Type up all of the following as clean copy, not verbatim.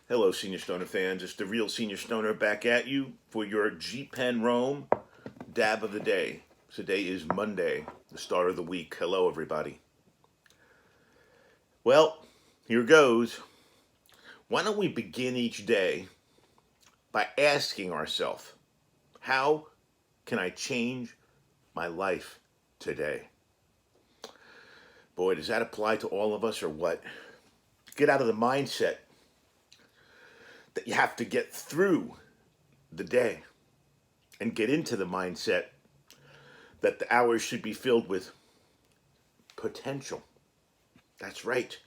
Hello, Senior Stoner fans. It's the real Senior Stoner back at you for your Gpen Rome dab of the day. Today is Monday, the start of the week. Hello, everybody. Well, here goes. Why don't we begin each day by asking ourselves, how can I change my life today? Boy, does that apply to all of us or what? Get out of the mindset that you have to get through the day and get into the mindset that the hours should be filled with potential. That's right.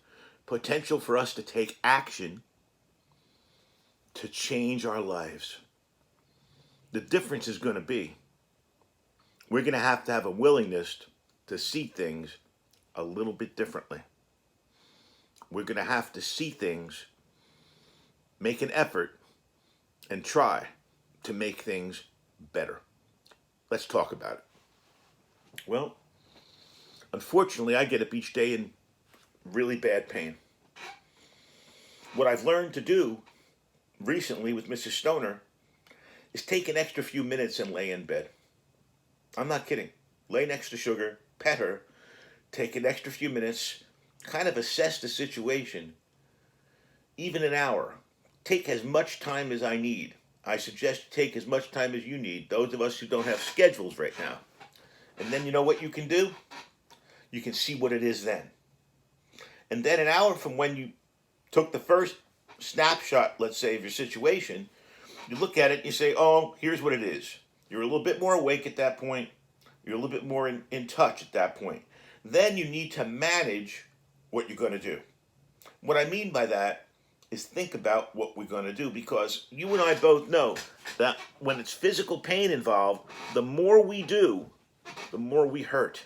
Potential for us to take action to change our lives. The difference is going to be we're going to have a willingness to see things a little bit differently. We're going to have to see things, make an effort, and try to make things better. Let's talk about it. Well, unfortunately, I get up each day in really bad pain. What I've learned to do recently with Mrs. Stoner is take an extra few minutes and lay in bed. I'm not kidding. Lay next to Sugar, pet her, take an extra few minutes, kind of assess the situation, even an hour. Take as much time as I need. I suggest take as much time as you need, those of us who don't have schedules right now. And then you know what you can do? You can see what it is then. And then an hour from when you took the first snapshot, let's say, of your situation, you look at it and you say, oh, here's what it is. You're a little bit more awake at that point. You're a little bit more in touch at that point. Then you need to manage what you're going to do. What I mean by that is think about what we're going to do, because you and I both know that when it's physical pain involved, the more we do, the more we hurt.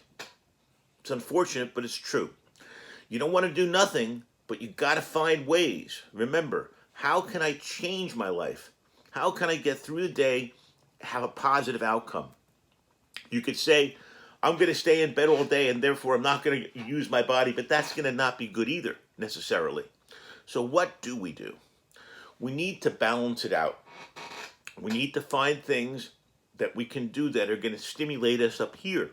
It's unfortunate, but it's true. You don't want to do nothing, but you got to find ways. Remember, how can I change my life? How can I get through the day, have a positive outcome? You could say, I'm going to stay in bed all day and therefore I'm not going to use my body, but that's going to not be good either, necessarily. So what do? We need to balance it out. We need to find things that we can do that are going to stimulate us up here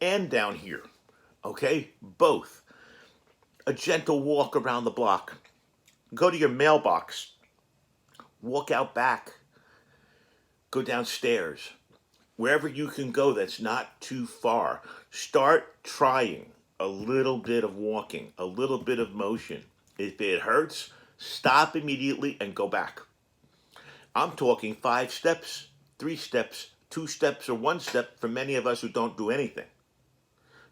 and down here. Okay? Both. A gentle walk around the block. Go to your mailbox. Walk out back. Go downstairs. Wherever you can go that's not too far. Start trying a little bit of walking, a little bit of motion. If it hurts, stop immediately and go back. I'm talking 5 steps, 3 steps, 2 steps, or 1 step for many of us who don't do anything.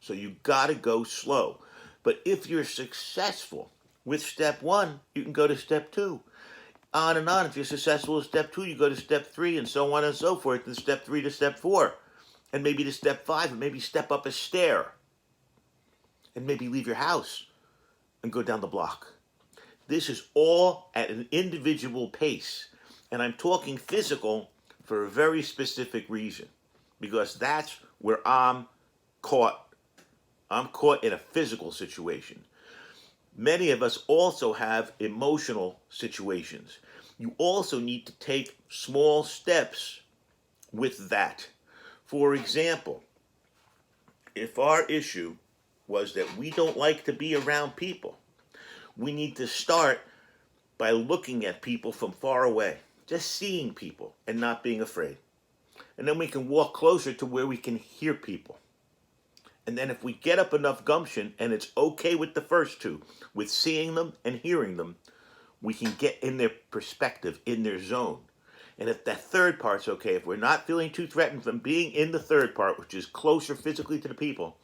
So you got to go slow. But if you're successful with step 1, you can go to step 2. On and on. If you're successful with step 2, you go to step 3, and so on and so forth, and step 3 to step 4, and maybe to step 5, and maybe step up a stair, and maybe leave your house and go down the block. This is all at an individual pace, and I'm talking physical for a very specific reason, because that's where I'm caught. I'm caught in a physical situation. Many of us also have emotional situations. You also need to take small steps with that. For example, if our issue was that we don't like to be around people, we need to start by looking at people from far away, just seeing people and not being afraid. And then we can walk closer to where we can hear people. And then if we get up enough gumption, and it's okay with the first two, with seeing them and hearing them, we can get in their perspective, in their zone. And if that third part's okay, if we're not feeling too threatened from being in the third part, which is closer physically to the people,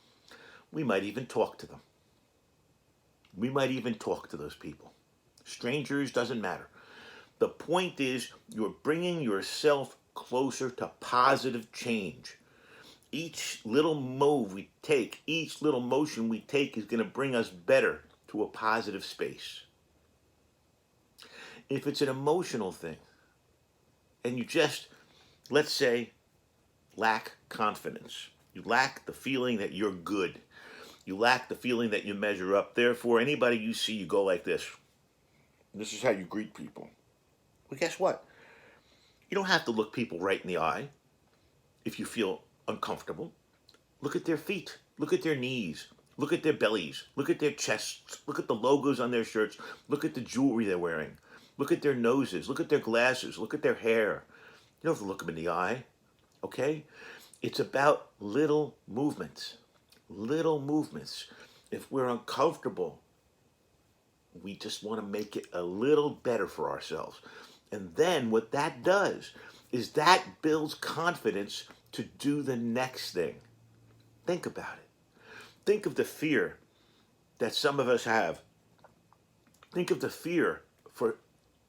we might even talk to them. We might even talk to those people. Strangers, doesn't matter. The point is, you're bringing yourself closer to positive change. Each little move we take, each little motion we take is going to bring us better to a positive space. If it's an emotional thing, and you just, let's say, lack confidence, you lack the feeling that you're good, you lack the feeling that you measure up, therefore anybody you see, you go like this. This is how you greet people. Well, guess what? You don't have to look people right in the eye if you feel uncomfortable. Look at their feet. Look at their knees. Look at their bellies. Look at their chests. Look at the logos on their shirts. Look at the jewelry they're wearing. Look at their noses. Look at their glasses. Look at their hair. You don't have to look them in the eye, okay? It's about little movements. Little movements. If we're uncomfortable, we just want to make it a little better for ourselves. And then what that does is that builds confidence to do the next thing. Think about it. Think of the fear that some of us have. Think of the fear for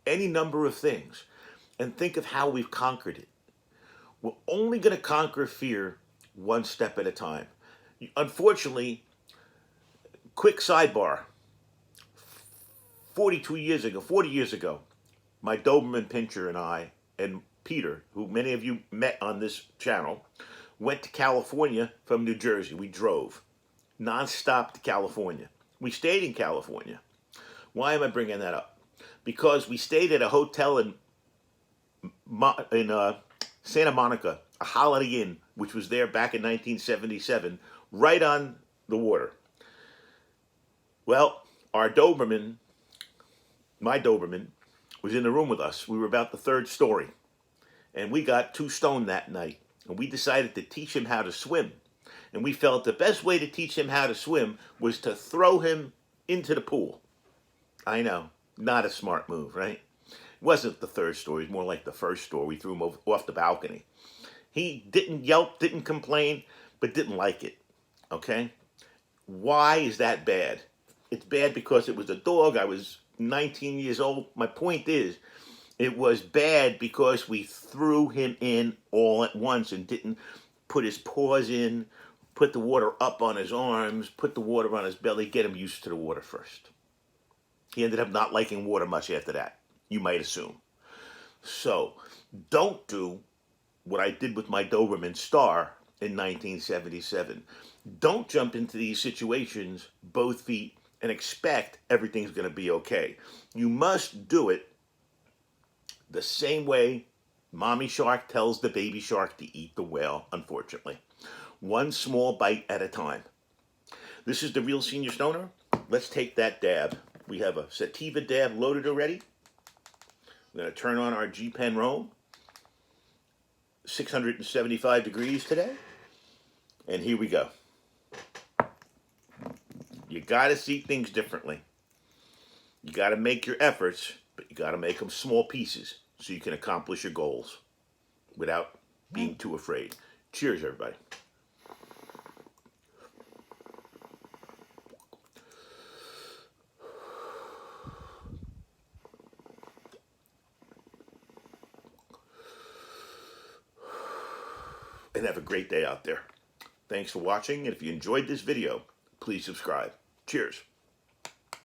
any number of things. And think of how we've conquered it. We're only going to conquer fear one step at a time. Unfortunately, quick sidebar. 40 years ago, my Doberman Pinscher and I, and Peter, who many of you met on this channel, went to California from New Jersey. We drove nonstop to California. We stayed in California. Why am I bringing that up? Because we stayed at a hotel in Santa Monica, a Holiday Inn, which was there back in 1977, right on the water. Well, our Doberman, my Doberman, was in the room with us. We were about the third story. And we got too stoned that night. And we decided to teach him how to swim. And we felt the best way to teach him how to swim was to throw him into the pool. I know, not a smart move, right? It wasn't the third story, it was more like the first story. We threw him off the balcony. He didn't yelp, didn't complain, but didn't like it, okay? Why is that bad? It's bad because it was a dog. I was 19 years old. My point is, it was bad because we threw him in all at once and didn't put his paws in, put the water up on his arms, put the water on his belly, get him used to the water first. He ended up not liking water much after that, you might assume. So, don't do what I did with my Doberman Star in 1977. Don't jump into these situations, both feet, and expect everything's going to be okay. You must do it the same way mommy shark tells the baby shark to eat the whale, unfortunately. One small bite at a time. This is the Real Senior Stoner. Let's take that dab. We have a sativa dab loaded already. We're going to turn on our Gpen Roam. 675 degrees today. And here we go. You got to see things differently. You got to make your efforts, but you got to make them small pieces so you can accomplish your goals without being too afraid. Cheers, everybody. And have a great day out there. Thanks for watching, and if you enjoyed this video, please subscribe. Cheers.